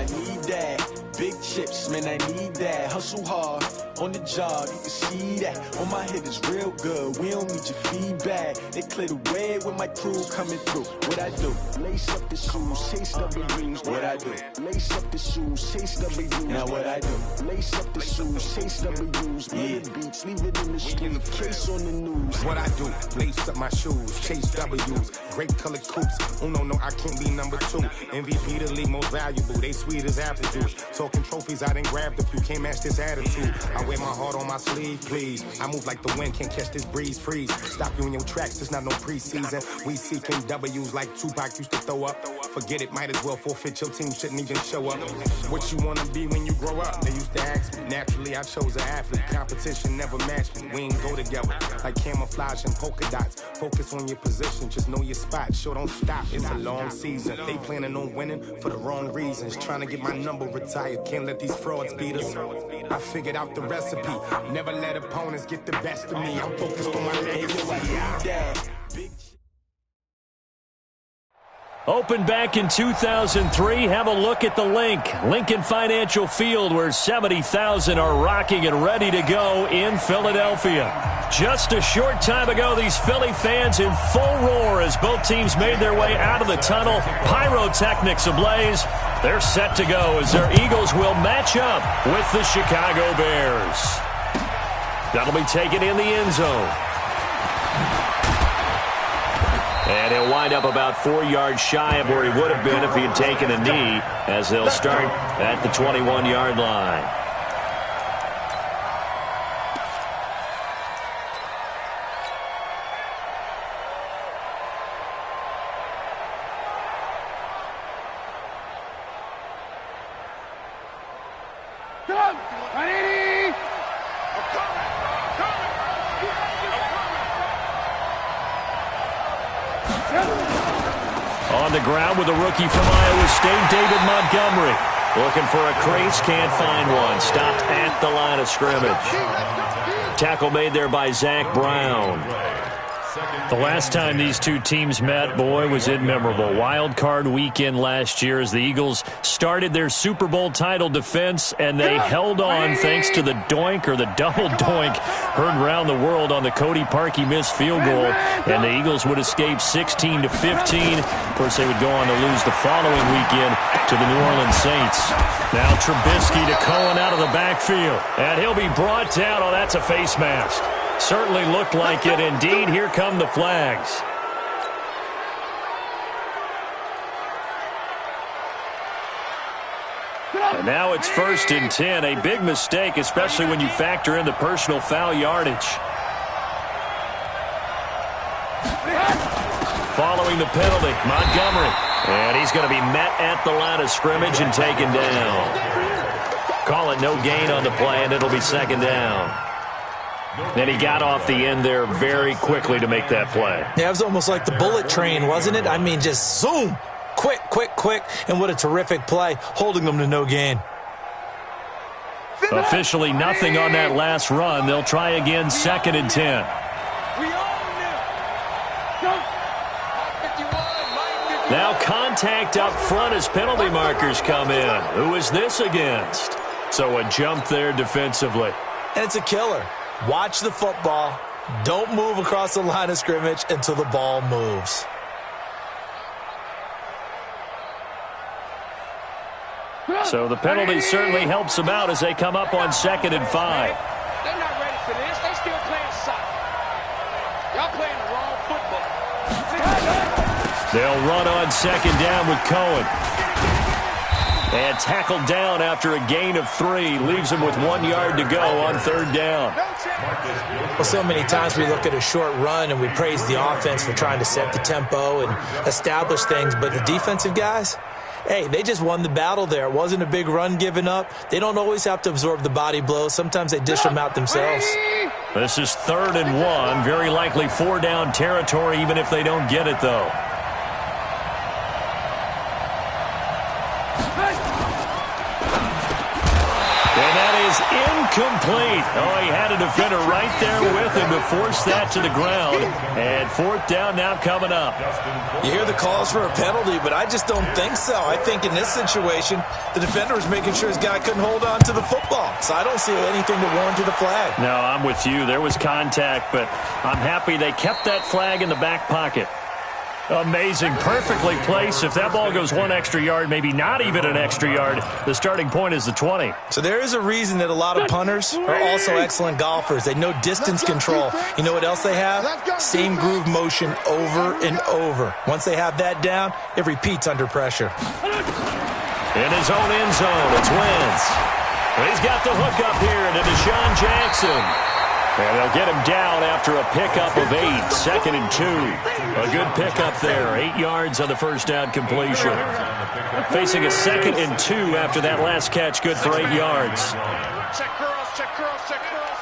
I need that. Big chips, man, I need that. Hustle hard on the job, you can see that. On my head is real good, we don't need your feedback. They clear the way with my crew coming through. What I do? Lace up the shoes, chase W's. What I do? Lace up the shoes, chase W's. Now what I do? Lace up the shoes, chase W's. Yeah. Beats, leave it in the street, case on the news. What I do? Lace up my shoes, chase W's. Great colored coops. Oh no, I can't be number 2. MVP the league most valuable. They sweet as apple juice. Talking trophies, I done grabbed a few. Can't match this attitude. I wear my heart on my sleeve, please. I move like the wind, can't catch this breeze, freeze. Stop you in your tracks, there's not no preseason. We seeking W's like Tupac used to throw up. Forget it, might as well forfeit, your team shouldn't even show up. What you wanna be when you grow up? They used to ask me. Naturally, I chose an athlete. Competition never matched me. We ain't go together like camouflage and polka dots. Focus on your position, just know your spot. Sure, don't stop, it's a long season. They planning on winning for the wrong reasons. Trying to get my number retired, can't let these frauds beat us. I figured out the recipe. Never let opponents get the best of me. I'm focused on my legacy. Opened back in 2003, have a look at the link. Lincoln Financial Field, where 70,000 are rocking and ready to go in Philadelphia. Just a short time ago, these Philly fans in full roar as both teams made their way out of the tunnel. Pyrotechnics ablaze. They're set to go as their Eagles will match up with the Chicago Bears. That'll be taken in the end zone. And he'll wind up about 4 yards shy of where he would have been if he had taken a knee, as they'll start at the 21-yard line. On the ground with a rookie from Iowa State, David Montgomery. Looking for a crease, can't find one. Stopped at the line of scrimmage. Tackle made there by Zach Brown. The last time these two teams met, boy, was it memorable. Wild card weekend last year as the Eagles started their Super Bowl title defense, and they held on thanks to the doink or the double doink heard around the world on the Cody Parkey missed field goal, and the Eagles would escape 16-15. Of course, they would go on to lose the following weekend to the New Orleans Saints. Now Trubisky to Cohen out of the backfield, and he'll be brought down. Oh, that's a face mask. Certainly looked like it. Indeed, here come the flags. And now it's 1st and 10. A big mistake, especially when you factor in the personal foul yardage. Following the penalty, Montgomery. And he's going to be met at the line of scrimmage and taken down. Call it no gain on the play, and it'll be 2nd down. And he got off the end there very quickly to make that play. Yeah, it was almost like the bullet train, wasn't it? I mean, just zoom. Quick, quick, quick. And what a terrific play, holding them to no gain. Officially nothing on that last run. They'll try again, 2nd and 10. Now contact up front as penalty markers come in. Who is this against? So a jump there defensively. And it's a killer. Watch the football. Don't move across the line of scrimmage until the ball moves. So the penalty certainly helps them out as they come up on 2nd and 5. They're not ready for this. They're still playing soccer. Y'all playing the wrong football. They'll run on 2nd down with Cohen. And tackled down after a gain of 3. Leaves him with 1 yard to go on 3rd down. Well, so many times we look at a short run and we praise the offense for trying to set the tempo and establish things. But the defensive guys, hey, they just won the battle there. It wasn't a big run given up. They don't always have to absorb the body blows. Sometimes they dish them out themselves. This is 3rd and 1. Very likely 4-down territory even if they don't get it, though. is incomplete. Oh, he had a defender right there with him to force that to the ground. And fourth down now coming up. You hear the calls for a penalty, but I just don't think so. I think in this situation, the defender was making sure his guy couldn't hold on to the football. So I don't see anything to warrant the flag. No, I'm with you. There was contact, but I'm happy they kept that flag in the back pocket. Amazing. Perfectly placed. If that ball goes one extra yard, maybe not even an extra yard, the starting point is the 20. So there is a reason that a lot of punters are also excellent golfers. They know distance control. You know what else they have? Same groove motion over and over. Once they have that down, it repeats under pressure. In his own end zone, it's Wentz. He's got the hook up here to Deshaun Jackson. And they'll get him down after a pickup of 8, 2nd and 2. A good pickup there, 8 yards on the first down completion. Facing a 2nd and 2 after that last catch, good for 8 yards. Check curls, check curls, check curls.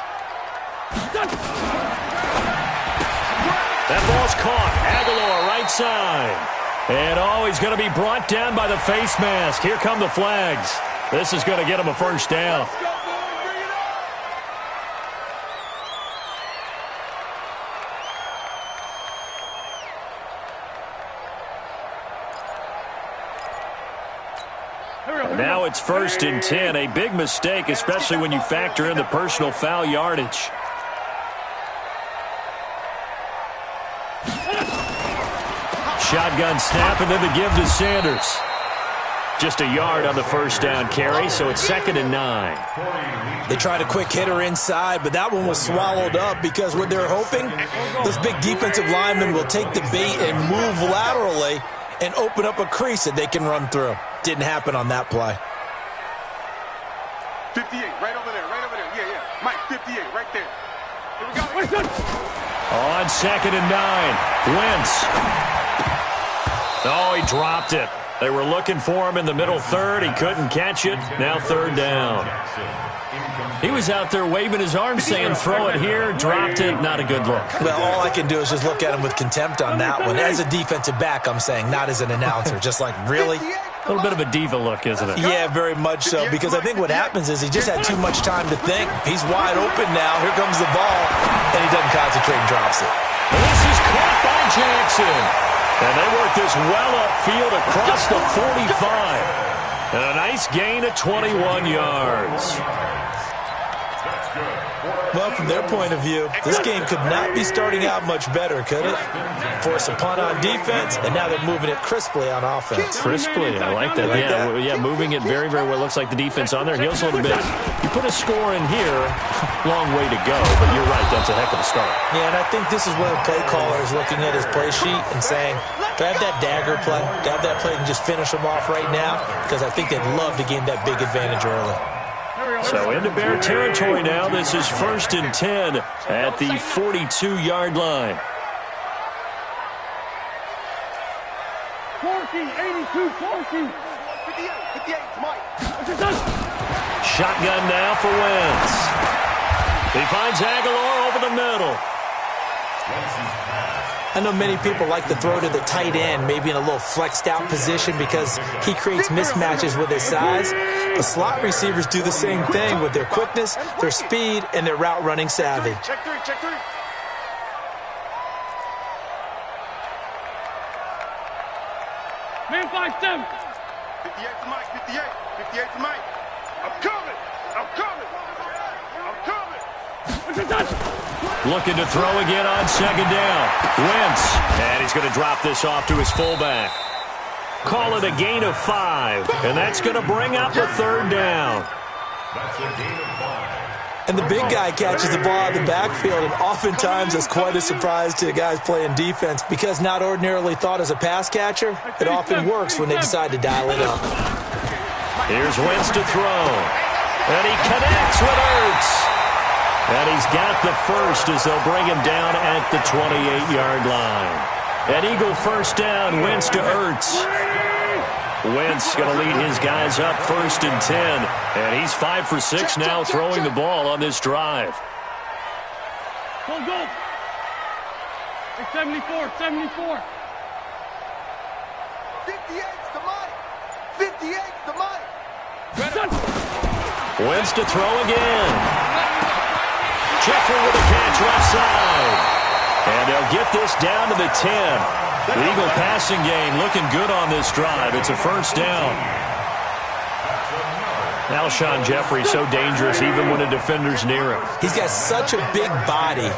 That ball's caught. Aguilar right side. And he's going to be brought down by the face mask. Here come the flags. This is going to get him a first down. Now it's 1st and 10, a big mistake, especially when you factor in the personal foul yardage. Shotgun snap and then the give to Sanders. Just a yard on the first down carry, so it's 2nd and 9. They tried a quick hitter inside, but that one was swallowed up because what they're hoping, this big defensive lineman will take the bait and move laterally and open up a crease that they can run through. Didn't happen on that play. 58, right over there, right over there. Yeah, yeah. Mike, 58, right there. Here we go. On 2nd and 9, Wentz. Oh, he dropped it. They were looking for him in the middle third. He couldn't catch it. Now 3rd down. He was out there waving his arms saying, throw it here, dropped it. Not a good look. Well, all I can do is just look at him with contempt on that one. As a defensive back, I'm saying, not as an announcer. Just like, really? A little bit of a diva look, isn't it? Yeah, very much so, because I think what happens is he just had too much time to think. He's wide open now. Here comes the ball, and he doesn't concentrate and drops it. And this is caught by Jackson. And they work this well upfield across the 45. And a nice gain of 21 yards. Well, from their point of view, this game could not be starting out much better, could it? Force a punt on defense, and now they're moving it crisply on offense. Crisply, I like that. Yeah, moving it very, very well. Looks like the defense on there heals a little bit. You put a score in here, long way to go, but you're right, that's a heck of a start. Yeah, and I think this is where the play caller is looking at his play sheet and saying, do I have that dagger play? Do I have that play and just finish them off right now? Because I think they'd love to gain that big advantage early. So into Bear territory now. This is 1st and 10 at the 42-yard line. 40, 82, 40. 58, Mike. Shotgun now for Wentz. He finds Aguilar over the middle. I know many people like to throw to the tight end, maybe in a little flexed out position because he creates mismatches with his size. The slot receivers do the same thing with their quickness, their speed, and their route running savvy. Check three, check three. Man 5-7. 58 to Mike, 58. 58 to Mike. I'm coming. I'm coming. I'm coming. Looking to throw again on 2nd down. Wentz. And he's going to drop this off to his fullback. Call it a gain of 5. And that's going to bring up a 3rd down. That's a gain of 5. And the big guy catches the ball out of the backfield, and oftentimes that's quite a surprise to the guys playing defense because not ordinarily thought as a pass catcher, it often works when they decide to dial it up. Here's Wentz to throw. And he connects with Ertz. And he's got the first as they'll bring him down at the 28-yard line. An Eagle first down, Wentz to Ertz. Wentz going to lead his guys up 1st and 10. And he's 5 for 6 now throwing the ball on this drive. Go, go. 74, 74. 58 to Mike. 58 to Mike. Wentz to throw again. Jeffrey with a catch left side. And they'll get this down to the 10. The Eagle passing game looking good on this drive. It's a first down. Alshon Jeffrey so dangerous even when a defender's near him. He's got such a big body,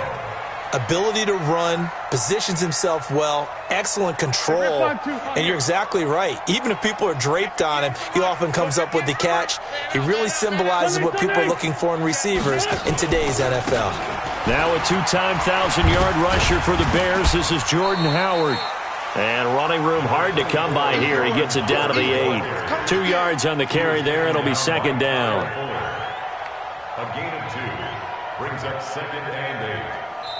ability to run, positions himself well, excellent control, and you're exactly right. Even if people are draped on him, he often comes up with the catch. He really symbolizes what people are looking for in receivers in today's NFL. Now a two-time 1,000-yard rusher for the Bears. This is Jordan Howard. And running room hard to come by here. He gets it down to the 8. 2 yards on the carry there. It'll be second down. A gain of 2 brings up second and 8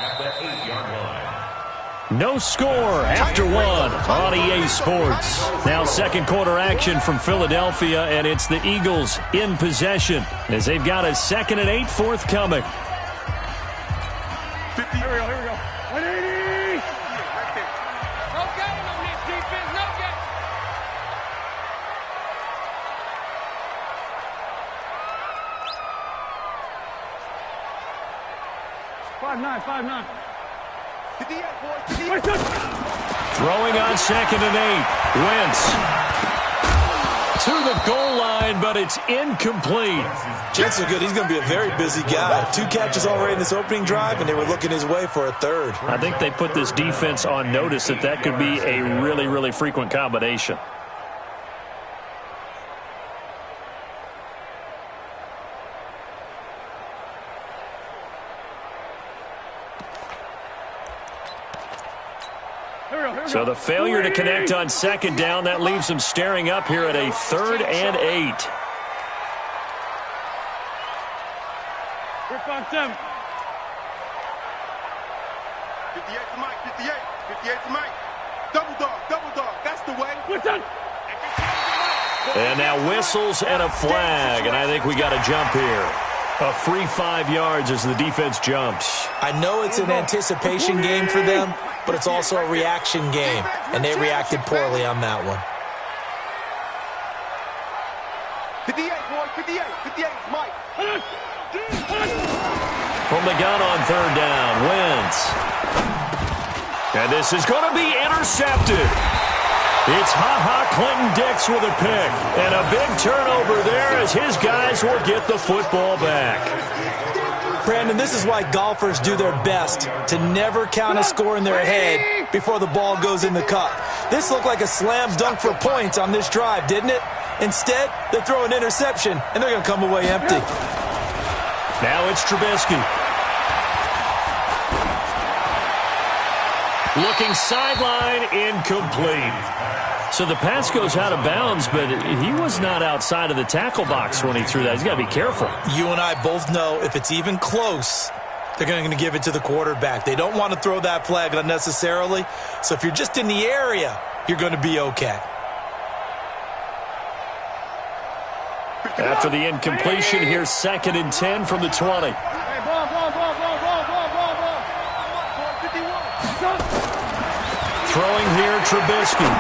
at the 8-yard line. No score after 1 on EA Sports. Now second quarter action from Philadelphia, and it's the Eagles in possession as they've got a second and 8 forthcoming. 50. Here we go. 180. No game on this defense. No game. 5-9. 58, boys. Throwing on second and 8. Wentz to the goal line, but it's incomplete. Jets are good. He's going to be a very busy guy. 2 catches already in this opening drive, and they were looking his way for a third. I think they put this defense on notice that could be a really, really frequent combination. So the failure to connect on second down, that leaves them staring up here at a 3rd and 8. We're 5-7. 58 to Mike, 58 to Mike. Double dog, that's the way. Listen. And now whistles and a flag, and I think we got a jump here. A free 5 yards as the defense jumps. I know it's an anticipation game for them, but it's also a reaction game, and they reacted poorly on that one. 58, boy, 58 is Mike. From the gun on third down, Wentz. And this is going to be intercepted. It's Clinton-Dix with a pick. And a big turnover there as his guys will get the football back. Brandon, this is why golfers do their best to never count a score in their head before the ball goes in the cup. This looked like a slam dunk for points on this drive, didn't it? Instead, they throw an interception, and they're going to come away empty. Now it's Trubisky. Looking sideline, incomplete. So the pass goes out of bounds, but he was not outside of the tackle box when he threw that. He's got to be careful. You and I both know if it's even close, they're going to give it to the quarterback. They don't want to throw that flag unnecessarily. So if you're just in the area, you're going to be okay. After the incompletion, here's 2nd and 10 from the 20. Throwing here, Trubisky.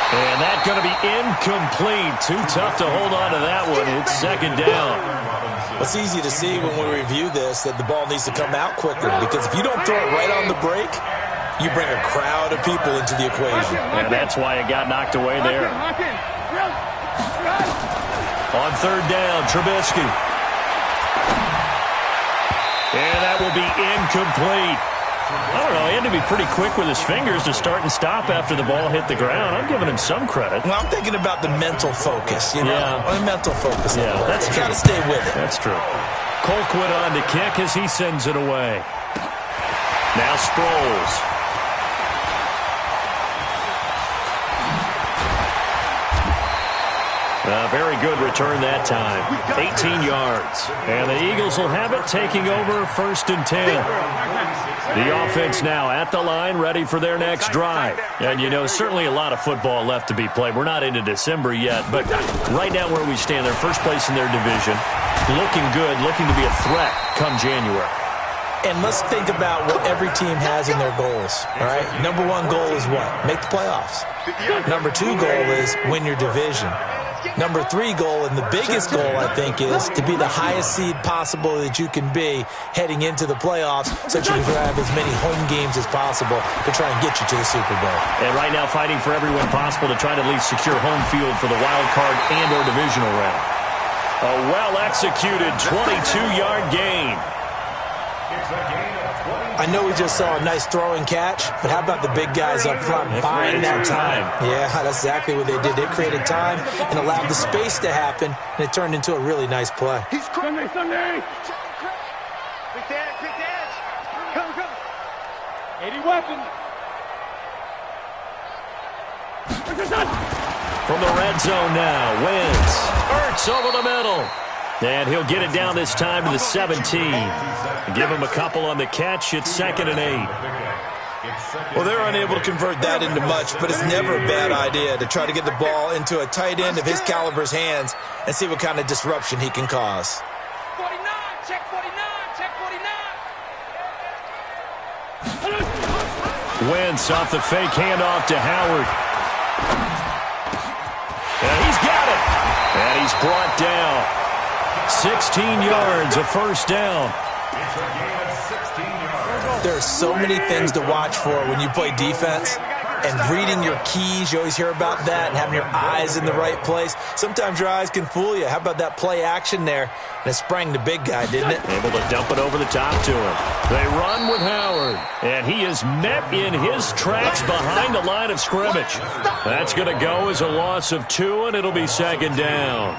And that's going to be incomplete. Too tough to hold on to that one. It's 2nd down. It's easy to see when we review this that the ball needs to come out quicker, because if you don't throw it right on the break, you bring a crowd of people into the equation. And that's why it got knocked away there. On third down, Trubisky. And that will be incomplete. I don't know, he had to be pretty quick with his fingers to start and stop after the ball hit the ground. I'm giving him some credit. Well, I'm thinking about the mental focus, you know? Yeah. The mental focus. Yeah, that's true. Got to stay with it. That's true. Colquitt on to kick as he sends it away. Now Sproles. Very good return that time. 18 yards. And the Eagles will have it, taking over 1st and 10. The offense now at the line, ready for their next drive. And, you know, certainly a lot of football left to be played. We're not into December yet, but right now where we stand, they're first place in their division. Looking good, looking to be a threat come January. And let's think about what every team has in their goals, all right? Number 1 goal is what? Make the playoffs. Number 2 goal is win your division. Number 3 goal, and the biggest goal, I think, is to be the highest seed possible that you can be heading into the playoffs so that you can grab as many home games as possible to try and get you to the Super Bowl. And right now fighting for every win possible to try to at least secure home field for the wild card and or divisional round. A well-executed 22-yard gain. I know we just saw a nice throwing catch, but how about the big guys up front buying that time? Yeah, that's exactly what they did. They created time and allowed the space to happen, and it turned into a really nice play. He's Sunday. Quick edge. Come. 80 weapon. From the red zone now, Wentz. Ertz over the middle. And he'll get it down this time to the 17. Give him a couple on the catch. It's 2nd and 8. Well, they're unable to convert that into much, but it's never a bad idea to try to get the ball into a tight end of his caliber's hands and see what kind of disruption he can cause. 49, check 49. Wentz off the fake handoff to Howard. And he's got it. And he's brought down. 16 yards, a first down. There are so many things to watch for when you play defense. And reading your keys, you always hear about that, and having your eyes in the right place. Sometimes your eyes can fool you. How about that play action there? And it sprang the big guy, didn't it? Able to dump it over the top to him. They run with Howard. And he is met in his tracks behind the line of scrimmage. That's going to go as a loss of 2, and it'll be 2nd down.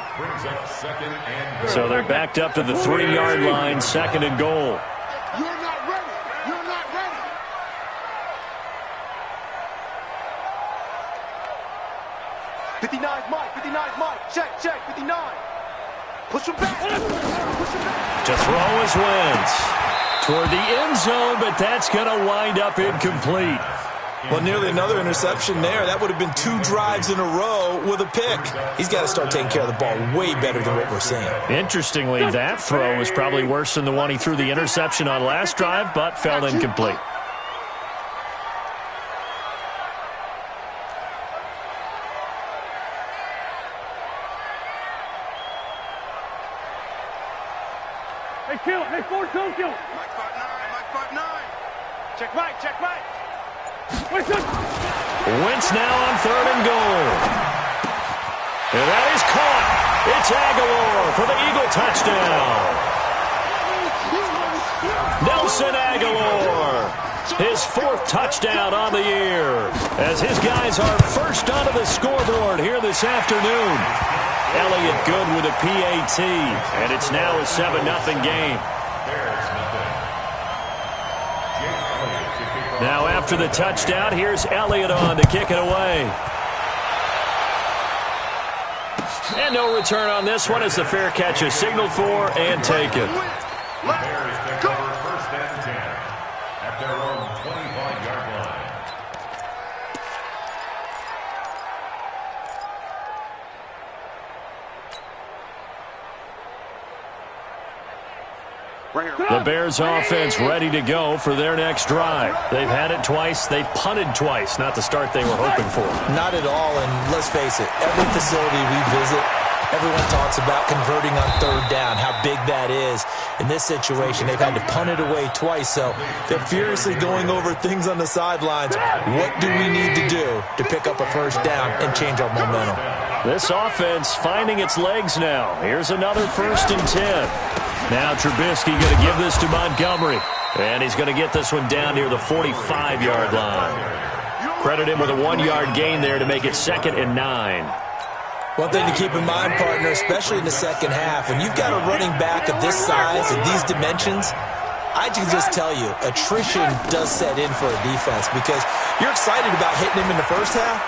So they're backed up to the 3-yard line, 2nd and goal. You're not ready. 59's Mike. Check. 59. Push him back. To throw is Wentz. Toward the end zone, but that's going to wind up incomplete. Well, nearly another interception there. That would have been 2 drives in a row with a pick. He's got to start taking care of the ball way better than what we're seeing. Interestingly, that throw was probably worse than the one he threw the interception on last drive, but fell incomplete. Hey, 4-2, kill. Mike 5'9. Check right. Wentz now on 3rd and goal. And that is caught. It's Aguilar for the Eagle touchdown. Nelson Aguilar, his 4th touchdown on the year, as his guys are first onto the scoreboard here this afternoon. Elliott good with a PAT, and it's now a 7-0 game. Now after the touchdown, here's Elliott on to kick it away. And no return on this one as the fair catch is signaled for and taken. Bears take over 1st and 10 at their own 25-yard line. The Bears offense ready to go for their next drive. They've had it twice. They've punted twice. Not the start they were hoping for. Not at all, and let's face it, every facility we visit, everyone talks about converting on 3rd down, how big that is. In this situation, they've had to punt it away twice, so they're furiously going over things on the sidelines. What do we need to do to pick up a 1st down and change our momentum? This offense finding its legs now. Here's another 1st and 10. Now Trubisky going to give this to Montgomery. And he's going to get this one down near the 45-yard line. Credit him with a 1-yard gain there to make it 2nd and 9. One thing to keep in mind, partner, especially in the second half, when you've got a running back of this size and these dimensions, I can just tell you, attrition does set in for a defense because you're excited about hitting him in the first half.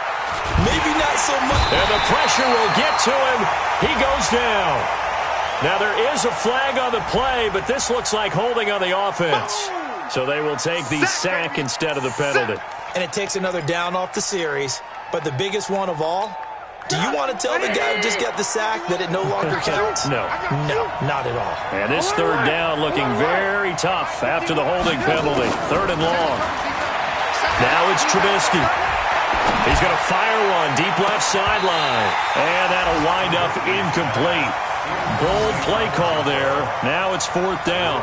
Maybe not so much. And the pressure will get to him. He goes down. Now there is a flag on the play, but this looks like holding on the offense. So they will take the sack instead of the penalty. And it takes another down off the series. But the biggest one of all, do you want to tell the guy who just got the sack that it no longer counts? No. No, not at all. And this 3rd down looking very tough after the holding penalty. 3rd and long. Now it's Trubisky. He's going to fire one deep left sideline. And that'll wind up incomplete. Bold play call there. Now it's 4th down.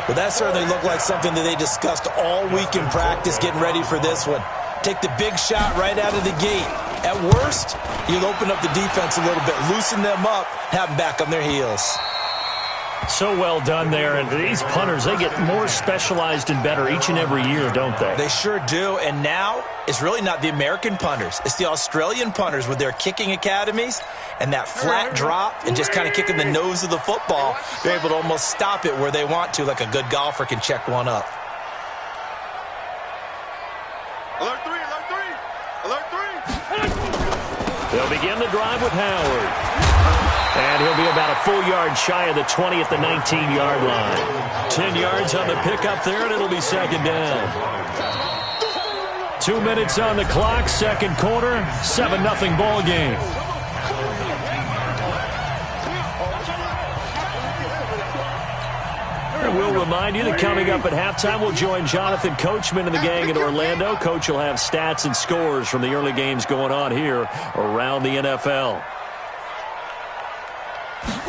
Well, that certainly looked like something that they discussed all week in practice getting ready for this one. Take the big shot right out of the gate. At worst, you'll open up the defense a little bit, loosen them up, have them back on their heels. So well done there. And these punters, they get more specialized and better each and every year, don't they? They sure do. And now it's really not the American punters. It's the Australian punters with their kicking academies and that flat drop and just kind of kicking the nose of the football. They're able to almost stop it where they want to, like a good golfer can check one up. Alert 3, alert 3, alert 3. They'll begin the drive with Howard. And he'll be about a full yard shy of the 20 at the 19-yard line. 10 yards on the pickup there, and it'll be 2nd down. 2 minutes on the clock, 2nd quarter, 7-0 ball game. And we'll remind you that coming up at halftime, we'll join Jonathan Coachman and the gang in Orlando. Coach will have stats and scores from the early games going on here around the NFL.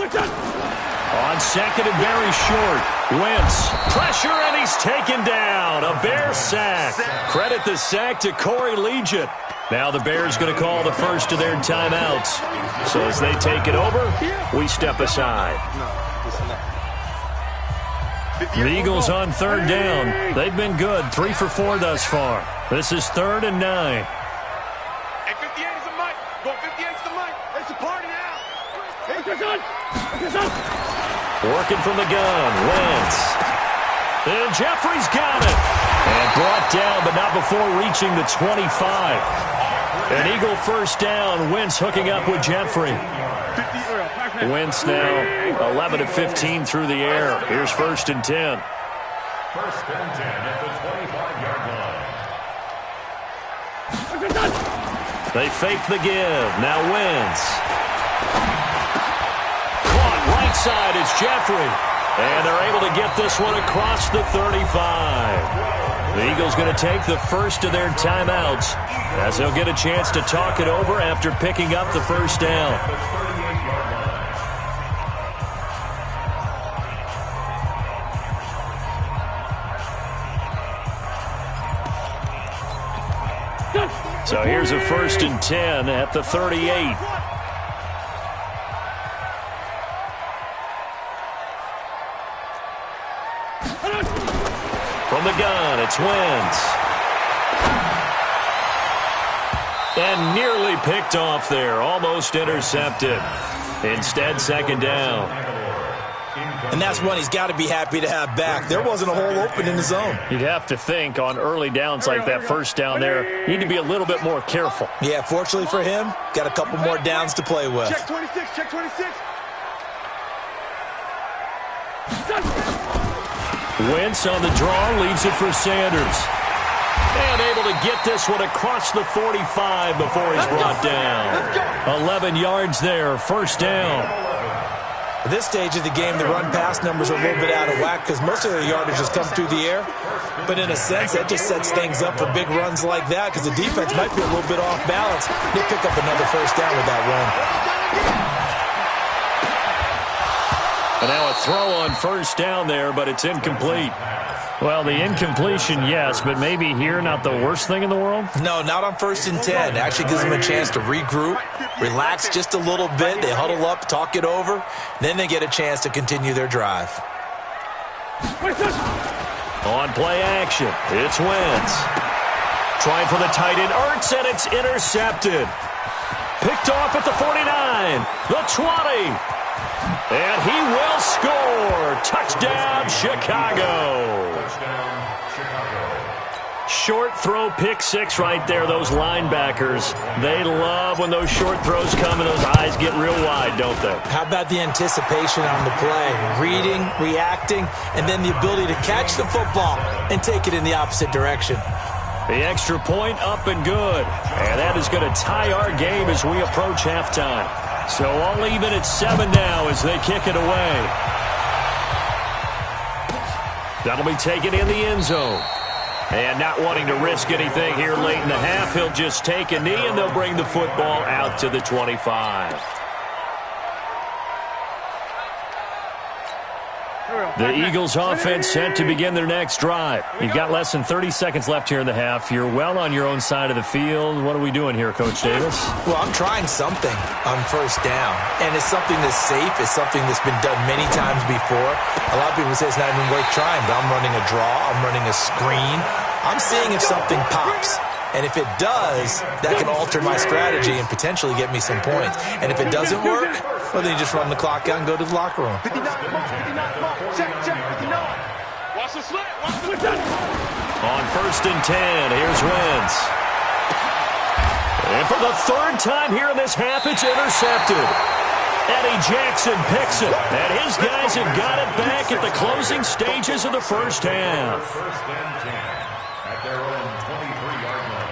On 2nd and very short. Wentz. Pressure, and he's taken down. A Bear sack. Credit the sack to Corey Legent. Now the Bears going to call the first of their timeouts. So as they take it over, we step aside. The Eagles on 3rd down. They've been good. 3 for 4 thus far. This is 3rd and 9. Hey, 58 is the mic. Go 58 is the mic. It's a party now. Working from the gun. Wentz. And Jeffrey's got it. And brought down, but not before reaching the 25. An Eagle first down. Wentz hooking up with Jeffrey. Wentz now 11 of 15 through the air. Here's 1st and 10. 1st and 10 at the 25-yard line. They fake the give. Now Wentz. Caught right side is Jeffrey. And they're able to get this one across the 35. The Eagles going to take the first of their timeouts as they'll get a chance to talk it over after picking up the first down. So here's a 1st and 10 at the 38. From the gun, it's Wentz. And nearly picked off there. Almost intercepted. Instead, 2nd down. And that's one he's got to be happy to have back. There wasn't a hole open in the zone. You'd have to think on early downs like that, first down there, you need to be a little bit more careful. Yeah, fortunately for him, got a couple more downs to play with. Check 26, check 26. Wentz on the draw, leaves it for Sanders. And able to get this one across the 45 before he's brought down. 11 yards there, 1st down. At this stage of the game, the run-pass numbers are a little bit out of whack because most of their yardage has come through the air. But in a sense, that just sets things up for big runs like that because the defense might be a little bit off balance. They pick up another 1st down with that run. And now a throw on 1st down there, but it's incomplete. Well, the incompletion, yes, but maybe here not the worst thing in the world? No, not on 1st and 10. It actually gives them a chance to regroup, relax just a little bit. They huddle up, talk it over. Then they get a chance to continue their drive. On play action, it's Wentz. Trying for the tight end, Ertz, and it's intercepted. Picked off at the 49, the 20. And he will score. Touchdown, Chicago. Short throw, pick 6 right there. Those linebackers, they love when those short throws come and those eyes get real wide, don't they? How about the anticipation on the play? Reading, reacting, and then the ability to catch the football and take it in the opposite direction. The extra point up and good. And that is going to tie our game as we approach halftime. So all even at 7 now as they kick it away. That'll be taken in the end zone. And not wanting to risk anything here late in the half, he'll just take a knee, and they'll bring the football out to the 25. The Eagles offense set to begin their next drive. You've got less than 30 seconds left here in the half. You're well on your own side of the field. What are we doing here, Coach Davis? Well, I'm trying something on first down, and it's something that's safe. It's something that's been done many times before. A lot of people say it's not even worth trying, but I'm running a draw. I'm running a screen. I'm seeing if something pops. And if it does, that can alter my strategy and potentially get me some points. And if it doesn't work, well, then you just run the clock out and go to the locker room. 59 mark. Check, 59. Watch the slant. Watch the On first and 10, here's Wentz. And for the third time here in this half, it's intercepted. Eddie Jackson picks it. And his guys have got it back at the closing stages of the first half. First and 10 at their own 23-yard line.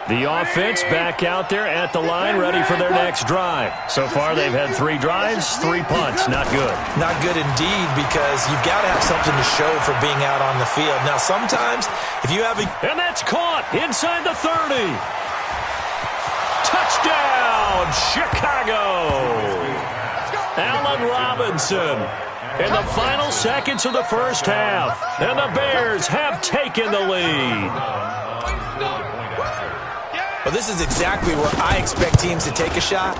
The offense back out there at the line, ready for their next drive. So far, they've had 3 drives, 3 punts. Not good. Not good indeed, because you've got to have something to show for being out on the field. Now, sometimes, if you have a... And that's caught inside the 30. Touchdown, Chicago. Allen Robinson in the final seconds of the first half. And the Bears have taken the lead. Well, this is exactly where I expect teams to take a shot.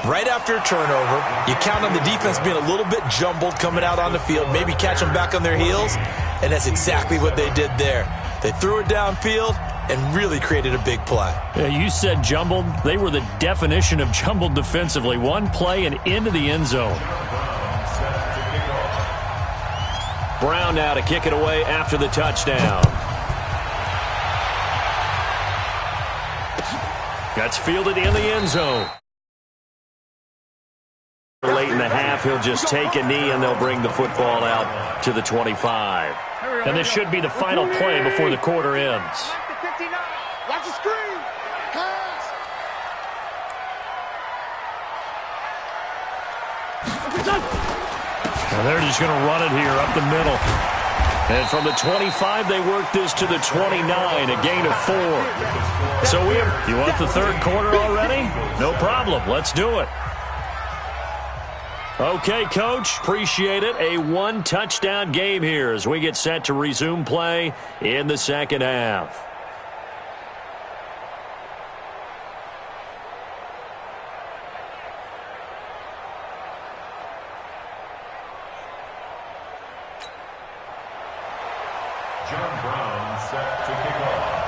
Right after a turnover, you count on the defense being a little bit jumbled coming out on the field, maybe catch them back on their heels, and that's exactly what they did there. They threw it downfield and really created a big play. Yeah, you said jumbled. They were the definition of jumbled defensively. One play and into the end zone. Brown now to kick it away after the touchdown. That's fielded in the end zone. Late in the half, he'll just take a knee, and they'll bring the football out to the 25. And this should be the final play before the quarter ends. Watch the screen. Pass. Now they're just going to run it here up the middle. And from the 25, they work this to the 29, a gain of 4. So you want the third quarter already? No problem. Let's do it. Okay, Coach, appreciate it. A 1-touchdown game here as we get set to resume play in the second half. John Brown set to kick off.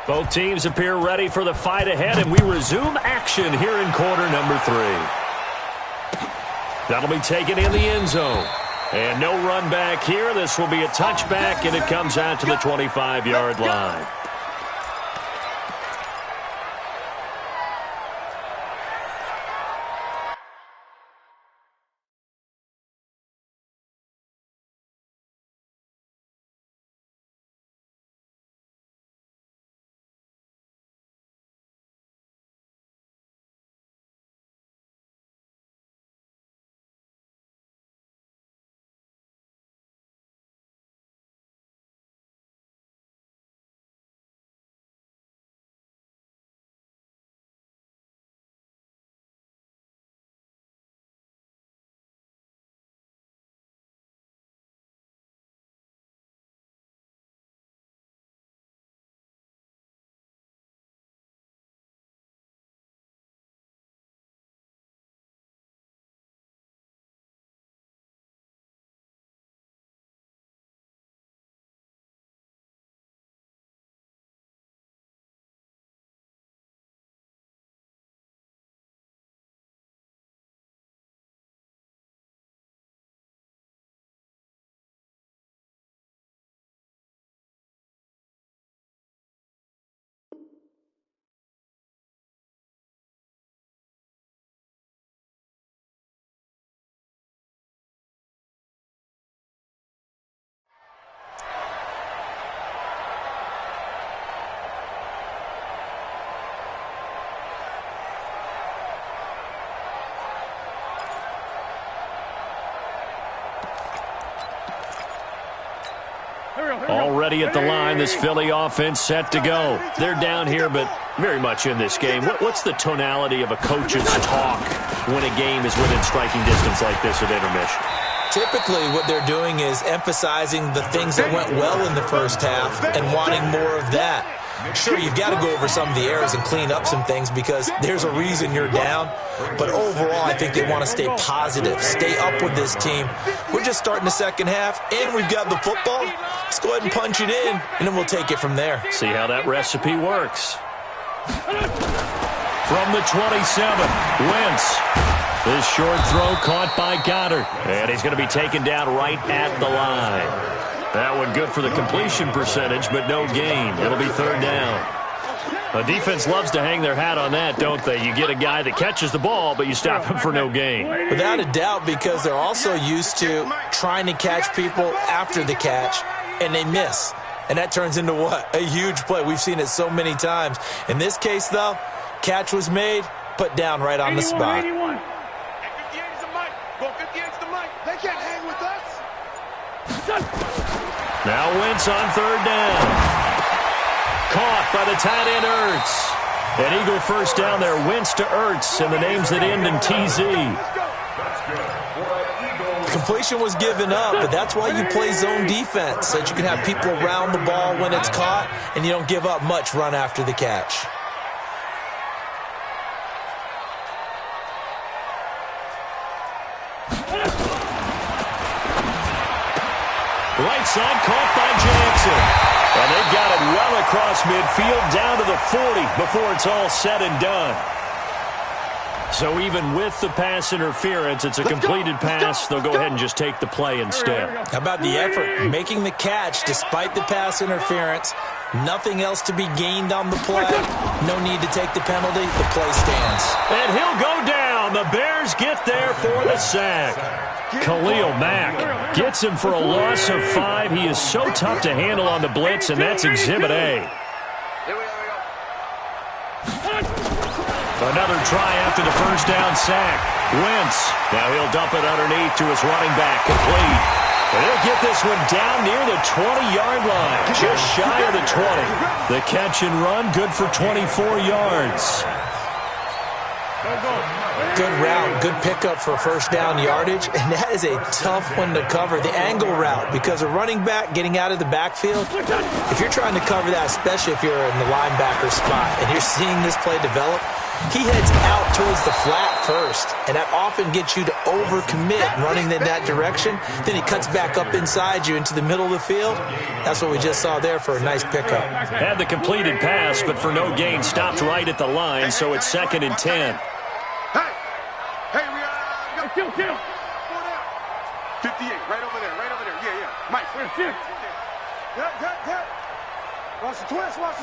Both teams appear ready for the fight ahead, and we resume action here in quarter number 3. That'll be taken in the end zone. And no run back here. This will be a touchback, and it comes out to the 25-yard line. ready at the line. This Philly offense set to go. They're down here, but very much in this game. What's the tonality of a coach's talk when a game is within striking distance like this at intermission? Typically, what they're doing is emphasizing the things that went well in the first half and wanting more of that. Sure, you've got to go over some of the errors and clean up some things because there's a reason you're down. But overall, I think they want to stay positive, stay up with this team. We're just starting the second half, and we've got the football. Let's go ahead and punch it in, and then we'll take it from there. See how that recipe works. From the 27, Wentz. This short throw caught by Goddard. And he's going to be taken down right at the line. That one good for the completion percentage, but no gain. It'll be third down. A defense loves to hang their hat on that, don't they? You get a guy that catches the ball, but you stop him for no gain. Without a doubt, because they're also used to trying to catch people after the catch, and they miss. And that turns into what? A huge play. We've seen it so many times. In this case, though, catch was made, put down right on the spot. 58 is the mic. Go 58 is the mic. They can't hang with us. Now Wentz on third down. Caught by the tight end Ertz. An Eagle first down there. Wentz to Ertz, and the names that end in TZ. Completion was given up, but that's why you play zone defense, so that you can have people around the ball when it's caught, and you don't give up much run after the catch. Right side caught by Jackson. And they've got it well across midfield down to the 40 before it's all said and done. So even with the pass interference, it's a completed pass. They'll go ahead and just take the play instead. How about the effort? Making the catch despite the pass interference. Nothing else to be gained on the play. No need to take the penalty. The play stands. And he'll go down. The Bears get there for the sack. Khalil Mack gets him for a loss of 5. He is so tough to handle on the blitz, and that's Exhibit A. Another try after the first down sack. Wentz. Now he'll dump it underneath to his running back. Complete. And he'll get this one down near the 20-yard line. Just shy of the 20. The catch and run good for 24 yards. Good route, good pickup for first down yardage, and that is a tough one to cover, the angle route, because a running back getting out of the backfield, if you're trying to cover that, especially if you're in the linebacker spot and you're seeing this play develop, he heads out towards the flat first, and that often gets you to overcommit running in that direction. Then he cuts back up inside you into the middle of the field. That's what we just saw there for a nice pickup. Had the completed pass, but for no gain, stopped right at the line, so it's 2nd and 10. Hey, we got 58, right over there, yeah. Mike, where's Jim? Yeah. Watch the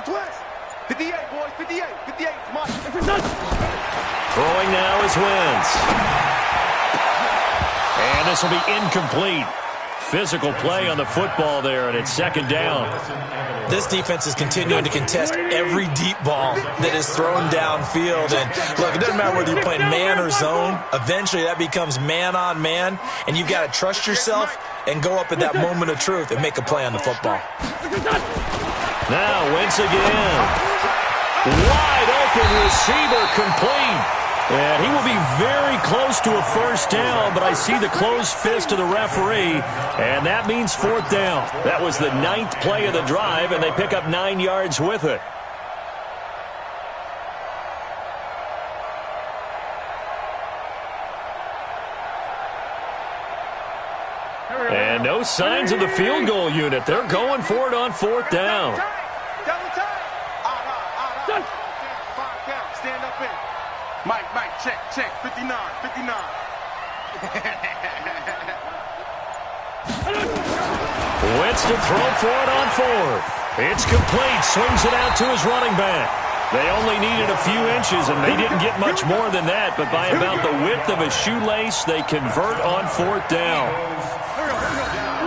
twist. 58, boys, 58, Mike. Throwing now is Wentz. And this will be incomplete. Physical play on the football there, and it's 2nd down. This defense is continuing to contest every deep ball that is thrown downfield. And look, it doesn't matter whether you're playing man or zone. Eventually that becomes man on man, and you've got to trust yourself and go up at that moment of truth and make a play on the football. Now Wentz again. Wide open receiver, complete. And he will be very close to a first down, but I see the closed fist of the referee, and that means 4th down. That was the 9th play of the drive, and they pick up 9 yards with it. And no signs of the field goal unit. They're going for it on 4th down. Stand up in. Mike, check, 59. Wentz to throw for it on 4th. It's complete. Swings it out to his running back. They only needed a few inches, and they didn't get much more than that, but by about the width of a shoelace, they convert on 4th down.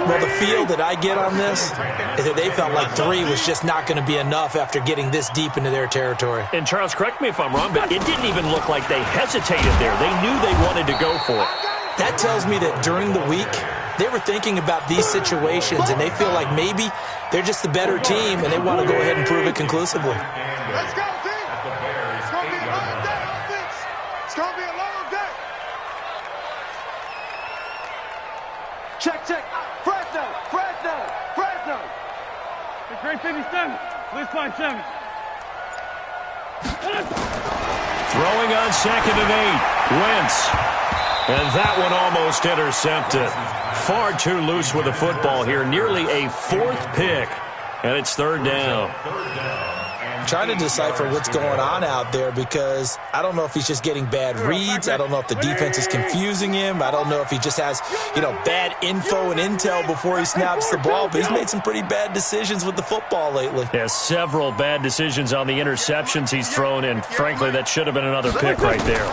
Well, the feel that I get on this is that they felt like 3 was just not going to be enough after getting this deep into their territory. And Charles, correct me if I'm wrong, but it didn't even look like they hesitated there. They knew they wanted to go for it. That tells me that during the week, they were thinking about these situations, and they feel like maybe they're just the better team, and they want to go ahead and prove it conclusively. Let's go, team. It's going to be a long day, offense. It's going to be a long day. Check, check. Fresno. 357. Please find 7. Throwing on 2nd and 8. Wentz. And that one almost intercepted. Far too loose with the football here. Nearly a 4th pick. And it's 3rd down. I'm trying to decipher what's going on out there because I don't know if he's just getting bad reads. I don't know if the defense is confusing him. I don't know if he just has, bad info and intel before he snaps the ball. But he's made some pretty bad decisions with the football lately. Yeah, several bad decisions on the interceptions he's thrown, and frankly, that should have been another pick right there.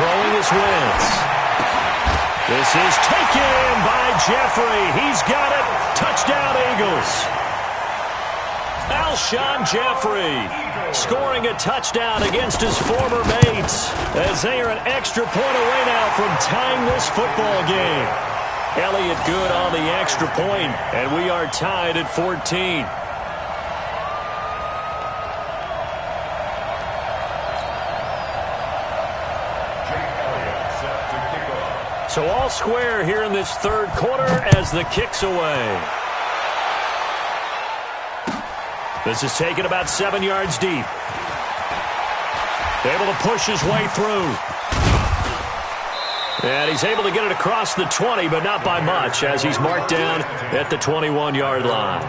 Throwing is Wentz. This is taken in by Jeffrey. He's got it. Touchdown, Eagles. Alshon Jeffrey scoring a touchdown against his former mates as they are an extra point away now from tying this football game. Elliott good on the extra point, and we are tied at 14. So all square here in this 3rd quarter as the kick's away. This is taken about 7 yards deep. Able to push his way through. And he's able to get it across the 20, but not by much, as he's marked down at the 21-yard line.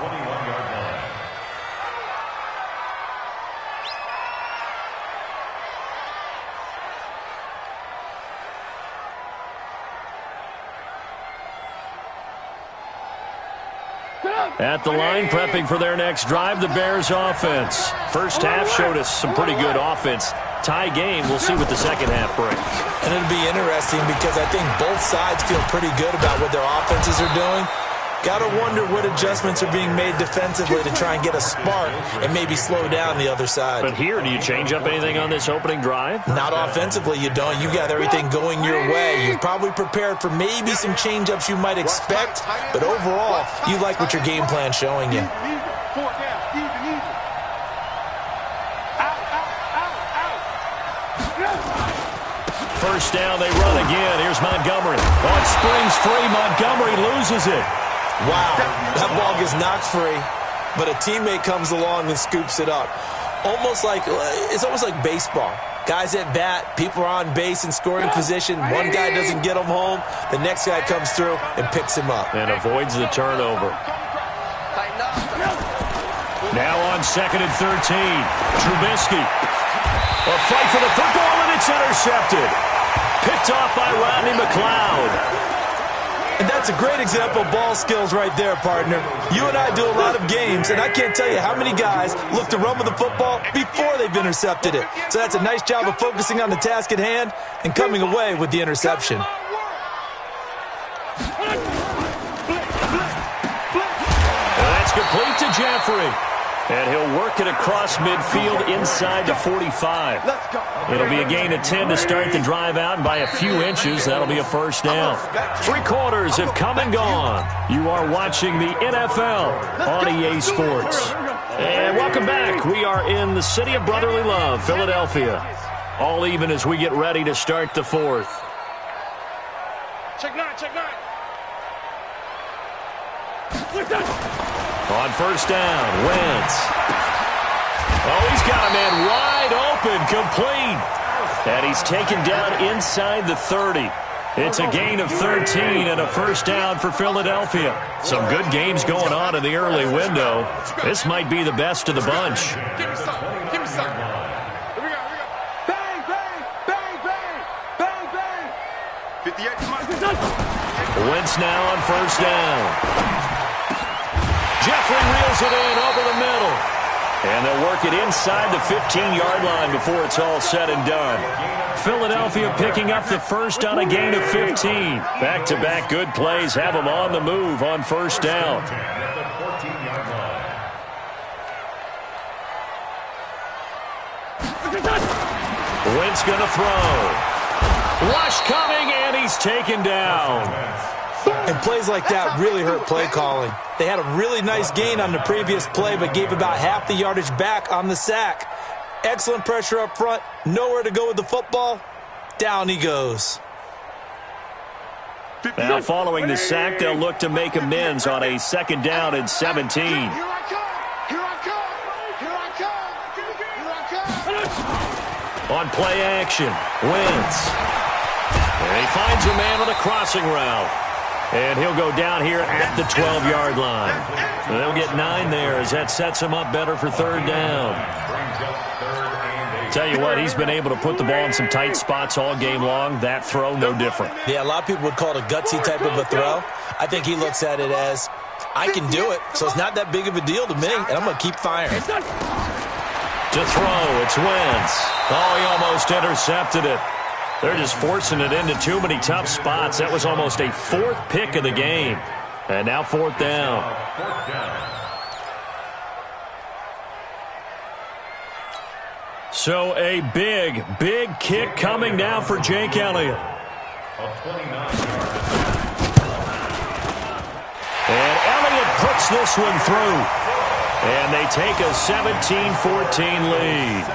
At the line, prepping for their next drive, the Bears offense. First half showed us some pretty good offense. Tie game, we'll see what the second half brings. And it'll be interesting because I think both sides feel pretty good about what their offenses are doing. Got to wonder what adjustments are being made defensively to try and get a spark and maybe slow down the other side. But here, do you change up anything on this opening drive? Not offensively, you don't. You got everything going your way. You've probably prepared for maybe some change-ups you might expect, but overall, you like what your game plan's showing you. First down, they run again. Here's Montgomery. Oh, it springs free. Montgomery loses it. Wow, that ball gets knocked free, but a teammate comes along and scoops it up. It's almost like baseball. Guys at bat, people are on base in scoring position. One guy doesn't get him home. The next guy comes through and picks him up. And avoids the turnover. Now on 2nd and 13. Trubisky. A fight for the football, and it's intercepted. Picked off by Rodney McLeod. And that's a great example of ball skills right there, partner. You and I do a lot of games, and I can't tell you how many guys look to run with the football before they've intercepted it. So that's a nice job of focusing on the task at hand and coming away with the interception. That's complete to Jeffrey. And he'll work it across midfield inside the 45. It'll be a gain of 10 to start the drive out, and by a few inches, that'll be a first down. 3 quarters have come and gone. You are watching the NFL on EA Sports. And welcome back. We are in the city of brotherly love, Philadelphia. All even as we get ready to start the 4th. Check 9. On first down, Wentz. Oh, he's got a man wide open, complete. And he's taken down inside the 30. It's a gain of 13 and a first down for Philadelphia. Some good games going on in the early window. This might be the best of the bunch. Give me some. Here we go. Bang, bang, bang, bang, bang, bang. 58. Wentz now on first down. Jeffrey reels it in over the middle. And they'll work it inside the 15-yard line before it's all said and done. Philadelphia picking up the first on a gain of 15. Back-to-back good plays have them on the move on first down. Wentz going to throw. Rush coming, and he's taken down. And plays like that really hurt play calling. They had a really nice gain on the previous play, but gave about half the yardage back on the sack. Excellent pressure up front. Nowhere to go with the football. Down he goes. Now following the sack, they'll look to make amends on a 2nd down and 17. Here I come! Here I come! Here I come! Here I come! On play action, Wentz. And he finds a man on a crossing route. And he'll go down here at the 12-yard line. They'll get 9 there as that sets him up better for 3rd down. Tell you what, he's been able to put the ball in some tight spots all game long. That throw, no different. Yeah, a lot of people would call it a gutsy type of a throw. I think he looks at it as, I can do it, so it's not that big of a deal to me, and I'm going to keep firing. To throw, it's Wentz. Oh, he almost intercepted it. They're just forcing it into too many tough spots. That was almost a 4th pick of the game. And now 4th down. So a big, big kick coming now for Jake Elliott. And Elliott puts this one through. And they take a 17-14 lead.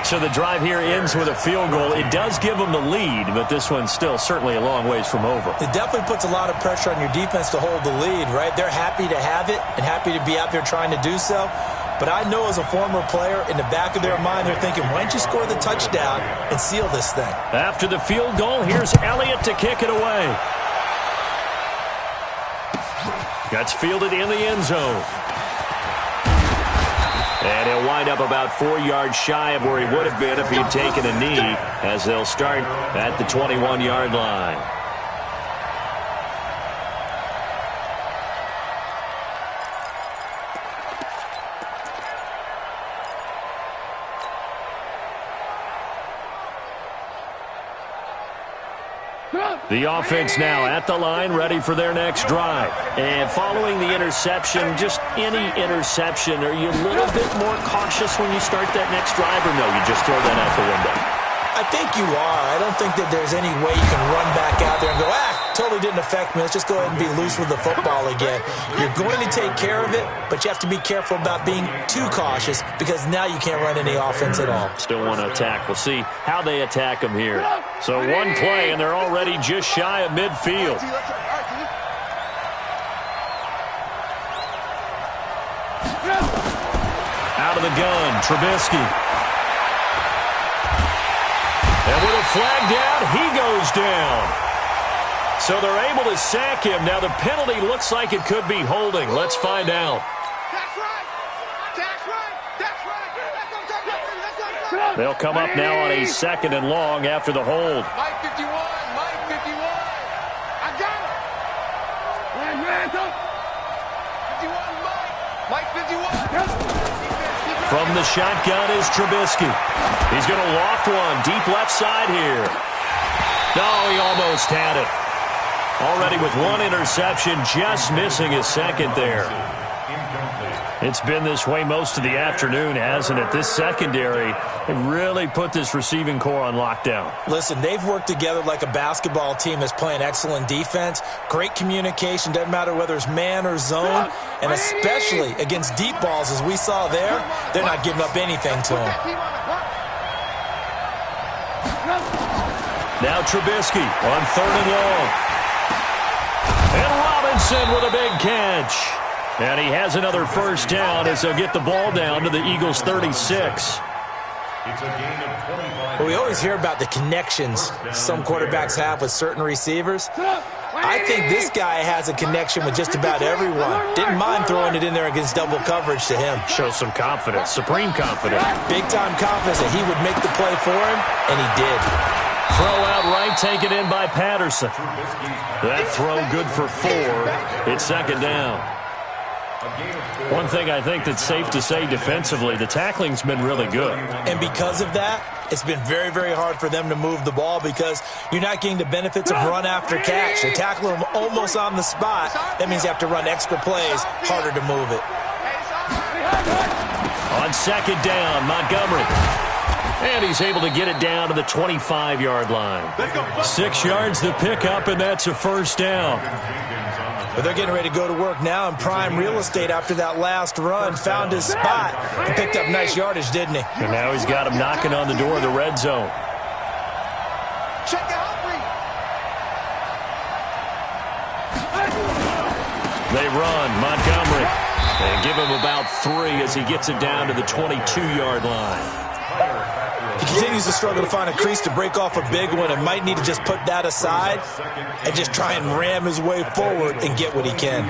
So the drive here ends with a field goal. It does give them the lead, but this one's still certainly a long ways from over. It definitely puts a lot of pressure on your defense to hold the lead, right? They're happy to have it and happy to be out there trying to do so. But I know as a former player, in the back of their mind, they're thinking, why don't you score the touchdown and seal this thing? After the field goal, here's Elliott to kick it away. That's fielded in the end zone. And he'll wind up about 4 yards shy of where he would have been if he'd taken a knee, as they'll start at the 21-yard line. The offense now at the line, ready for their next drive. And following the interception, just any interception, are you a little bit more cautious when you start that next drive, or no, you just throw that out the window? I think you are. I don't think that there's any way you can run back out there and go, totally didn't affect me. Let's just go ahead and be loose with the football again. You're going to take care of it, but you have to be careful about being too cautious because now you can't run any offense at all. Still want to attack. We'll see how they attack them here. So one play, and they're already just shy of midfield. Out of the gun, Trubisky. And with a flag down, he goes down. So they're able to sack him. Now the penalty looks like it could be holding. Let's find out. That's right. That's right. That's right. They'll come up now on a 2nd and long after the hold. Mike 51. Mike 51. I got it. Man, 51, Mike. Mike 51. From the shotgun is Trubisky. He's going to loft one deep left side here. No, he almost had it. Already with 1 interception, just missing his 2nd there. It's been this way most of the afternoon, hasn't it? This secondary, they really put this receiving core on lockdown. Listen, they've worked together like a basketball team that's playing excellent defense. Great communication, doesn't matter whether it's man or zone. And especially against deep balls, as we saw there, they're not giving up anything to them. Now Trubisky on 3rd and long. And Robinson with a big catch. And he has another 1st down as they'll get the ball down to the Eagles' 36. Well, we always hear about the connections some quarterbacks have with certain receivers. I think this guy has a connection with just about everyone. Didn't mind throwing it in there against double coverage to him. Shows some confidence, supreme confidence. Big-time confidence that he would make the play for him, and he did. Throw out right, taken in by Patterson. That throw good for 4. It's 2nd down. One thing I think that's safe to say defensively, the tackling's been really good. And because of that, it's been very, very hard for them to move the ball because you're not getting the benefits of run after catch. They tackle them almost on the spot. That means you have to run extra plays, harder to move it. On 2nd down, Montgomery. And he's able to get it down to the 25-yard line. 6 yards to pick up, and that's a first down. But they're getting ready to go to work now in prime real estate after that last run. Found his spot and picked up nice yardage, didn't he? And now he's got him knocking on the door of the red zone. Check out. They run. Montgomery. They give him about 3 as he gets it down to the 22-yard line. He continues to struggle to find a crease to break off a big one and might need to just put that aside and just try and ram his way forward and get what he can.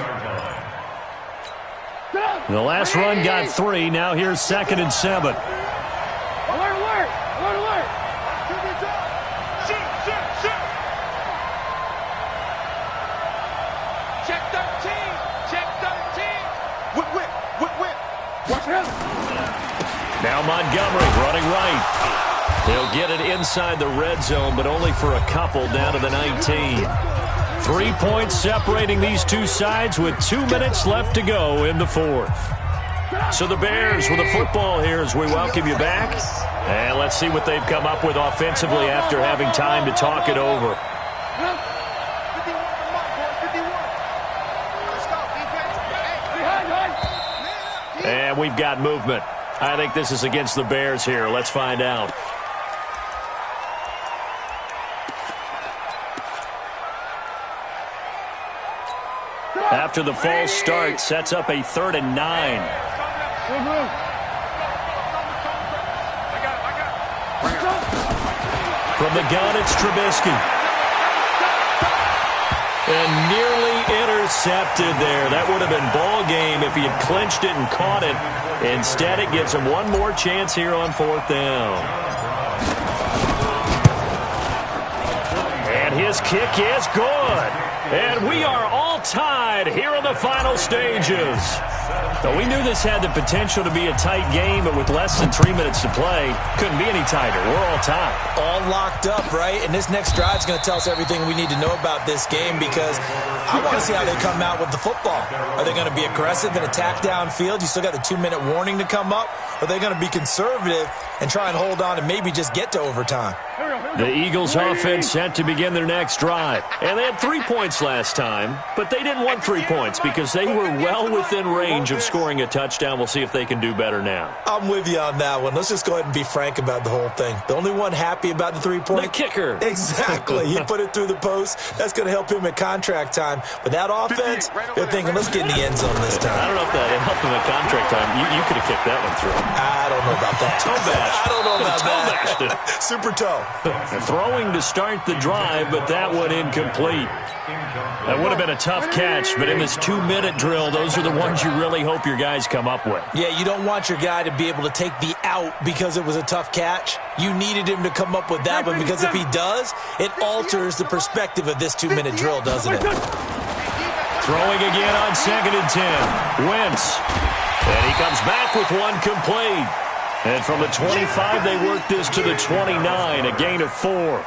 The last run got 3. Now here's 2nd and 7. Alert, alert! Alert, alert! Shoot, shoot, shoot! Check 13! Check 13! Whip, whip, whip, whip. Watch him! Now Montgomery running right. He'll get it inside the red zone, but only for a couple down to the 19. 3 points separating these two sides with 2 minutes left to go in the fourth. So the Bears with the football here as we welcome you back. And let's see what they've come up with offensively after having time to talk it over. 51 for Mike, boys, 51. Let's go, defense. Hey, And we've got movement. I think this is against the Bears here. Let's find out. After the false start, sets up a 3rd and 9. From the gun, it's Trubisky. And nearly intercepted there. That would have been ball game if he had clinched it and caught it. Instead, it gives him one more chance here on 4th down. And his kick is good. And we are all tied here in the final stages. Now, we knew this had the potential to be a tight game, but with less than 3 minutes to play, couldn't be any tighter. We're all tied. All locked up, right? And this next drive is going to tell us everything we need to know about this game because I want to see how they come out with the football. Are they going to be aggressive and attack downfield? You still got the 2-minute warning to come up? Or are they going to be conservative and try and hold on and maybe just get to overtime? The Eagles offense set to begin their next drive. And they had 3 points last time, but they didn't want 3 points because they were well within range of scoring a touchdown. We'll see if they can do better now. I'm with you on that one. Let's just go ahead and be frank about the whole thing. The only one happy about the 3-point? The kicker. Exactly. He put it through the post. That's going to help him at contract time. But that offense, they're thinking, let's get in the end zone this time. I don't know if that helped him at contract time. You could have kicked that one through. I don't know about that. Toe bash. I don't know about bashed it. that. Super toe. Throwing to start the drive, but that one incomplete. That would have been a tough catch, but in this 2-minute drill, those are the ones you really hope your guys come up with. Yeah, you don't want your guy to be able to take the out because it was a tough catch. You needed him to come up with that one because if he does, it alters the perspective of this 2-minute drill, doesn't it? Throwing again on 2nd and 10. Wentz. And he comes back with one complete. And from the 25, they work this to the 29, a gain of 4.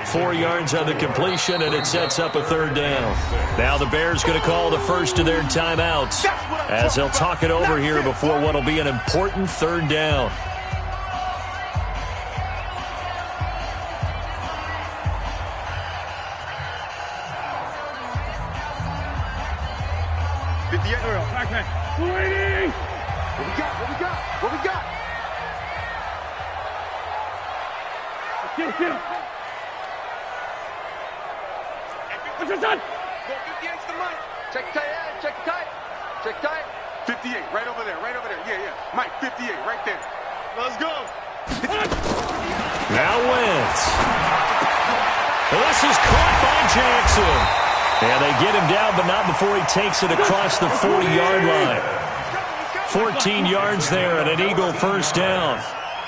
4 yards on the completion, and it sets up a 3rd down. Now the Bears going to call the first of their timeouts as they'll talk it over here before what will be an important 3rd down. What we got? Get. What's this done? Go 58's the money. Check tight. 58, right over there. Yeah. Mike, 58, right there. Let's go. Now Wentz. This is caught by Jackson. And they get him down, but not before he takes it across the 40-yard line. 14 yards there and an Eagle first down.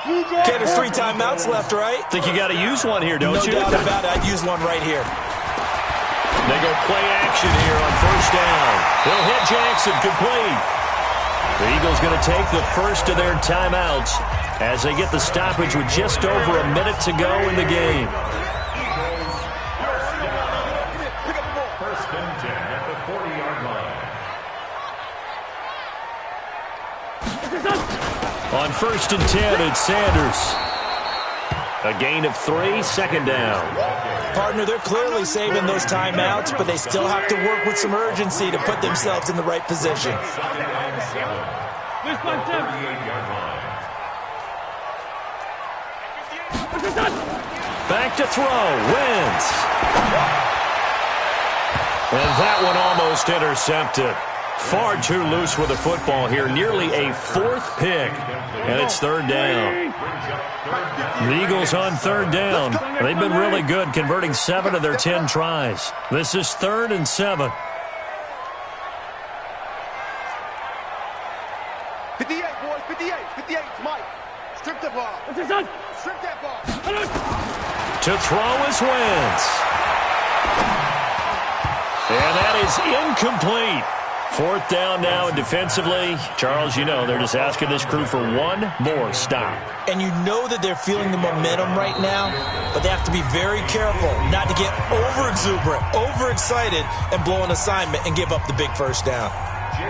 Okay, there's 3 timeouts left, right? Think you got to use one here, don't you? No doubt about it. I'd use one right here. They go play action here on 1st down. He'll hit Jackson, complete. The Eagles going to take the first of their timeouts as they get the stoppage with just over a minute to go in the game. First and 10 at the 40-yard line. On 1st and 10, it's Sanders. A gain of 3, second down. Partner, they're clearly saving those timeouts, but they still have to work with some urgency to put themselves in the right position. Back to throw. Wins. And that one almost intercepted. Far too loose with the football here. Nearly a 4th pick. And it's 3rd down. The Eagles on 3rd down. They've been really good, converting 7 of their 10 tries. This is 3rd and 7. 58, boys, 58. 58, Mike. Strip the ball. Strip that ball. To throw is Wentz. And that is incomplete. 4th down now, and defensively, Charles, you know, they're just asking this crew for one more stop. And you know that they're feeling the momentum right now, but they have to be very careful not to get over-exuberant, overexcited, and blow an assignment and give up the big first down.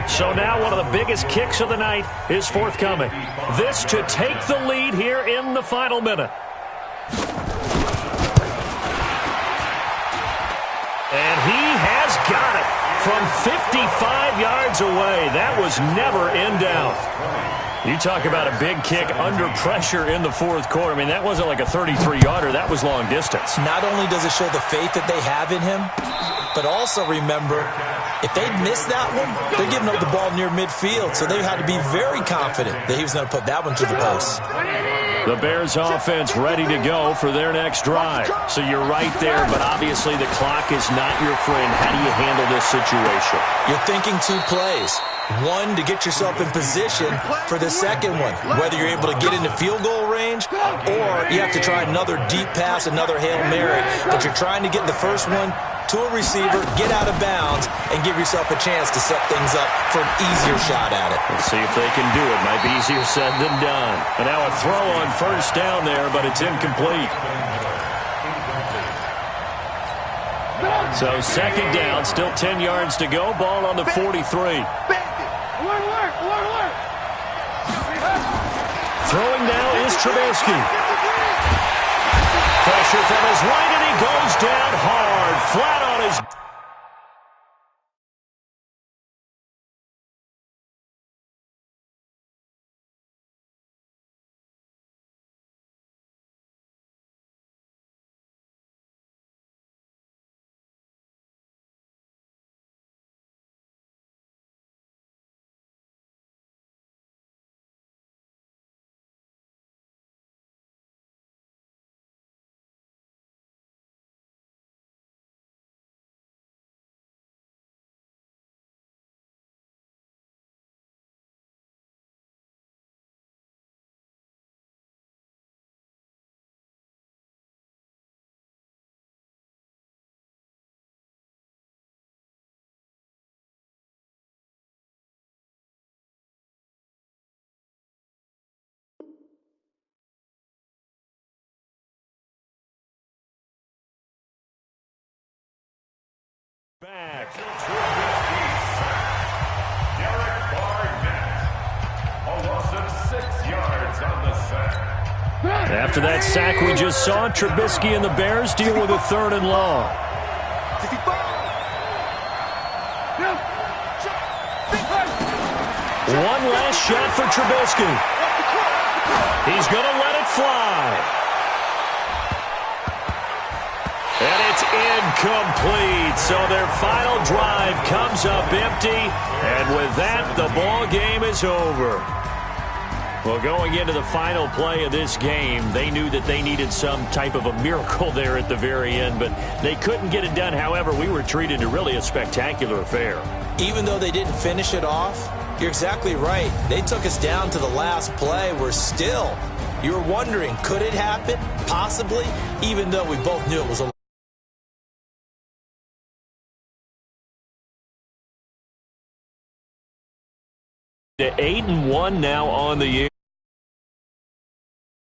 So now one of the biggest kicks of the night is forthcoming. This to take the lead here in the final minute. And he has got it from 55 yards away. That was never in doubt. You talk about a big kick under pressure in the 4th quarter. I mean, that wasn't like a 33-yarder. That was long distance. Not only does it show the faith that they have in him, but also remember, if they'd missed that one, they're giving up the ball near midfield, so they had to be very confident that he was going to put that one to the post. The Bears offense ready to go for their next drive. So you're right there, but obviously the clock is not your friend. How do you handle this situation? You're thinking 2 plays. One, to get yourself in position for the second one, whether you're able to get into field goal range or you have to try another deep pass, another Hail Mary, but you're trying to get the first one to a receiver, get out of bounds, and give yourself a chance to set things up for an easier shot at it. Let's see if they can do it. Might be easier said than done. And now a throw on 1st down there, but it's incomplete. So 2nd down, still 10 yards to go. Ball on the 43. Throwing now is Trubisky. Pressure from his right, and he goes down hard, flat on his... Back. Derek Barnett. A loss of 6 yards on the sack. After that sack we just saw, Trubisky and the Bears deal with a 3rd and long. One last shot for Trubisky. He's going to let it fly. And it's incomplete. So their final drive comes up empty. And with that, the ball game is over. Well, going into the final play of this game, they knew that they needed some type of a miracle there at the very end, but they couldn't get it done. However, we were treated to really a spectacular affair. Even though they didn't finish it off, you're exactly right. They took us down to the last play. We're still, you were wondering, could it happen? Possibly, even though we both knew it was a to 8-1 now on the year.